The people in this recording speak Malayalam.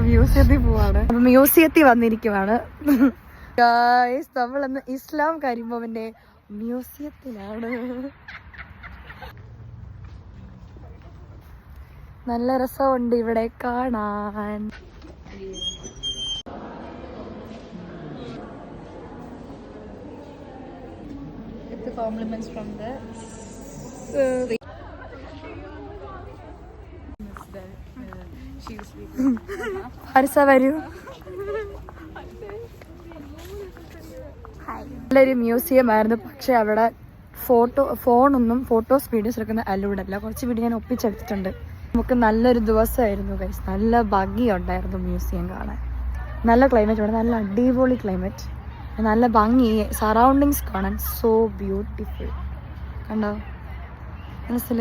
മ്യൂസിയത്തിൽ പോവാണ്. അപ്പൊ മ്യൂസിയത്തിൽ വന്നിരിക്കുവാണ്. നമ്മളിന്ന് ഇസ്ലാം കരിമ്പവന്റെ മ്യൂസിയത്തിലാണ്. നല്ല രസമുണ്ട് ഇവിടെ കാണാൻ. Compliments from the ഹർഷ വരൂ. നല്ലൊരു മ്യൂസിയം ആയിരുന്നു. പക്ഷെ അവിടെ ഫോട്ടോസ് വീഡിയോസ് എടുക്കുന്ന അലൗഡ് അല്ല. കുറച്ച് വീഡിയോ ഞാൻ ഒപ്പിച്ചെടുത്തിട്ടുണ്ട്. നമുക്ക് നല്ലൊരു ദിവസമായിരുന്നു ഗൈസ്. നല്ല ഭംഗിയുണ്ടായിരുന്നു മ്യൂസിയം കാണാൻ. നല്ല ക്ലൈമറ്റ് ഇവിടെ, നല്ല അടിപൊളി ക്ലൈമറ്റ്, നല്ല ഭംഗി, സറൗണ്ടിങ്സ് കാണാൻ സോ ബ്യൂട്ടിഫുൾ. കണ്ടോ മനസ്സിൽ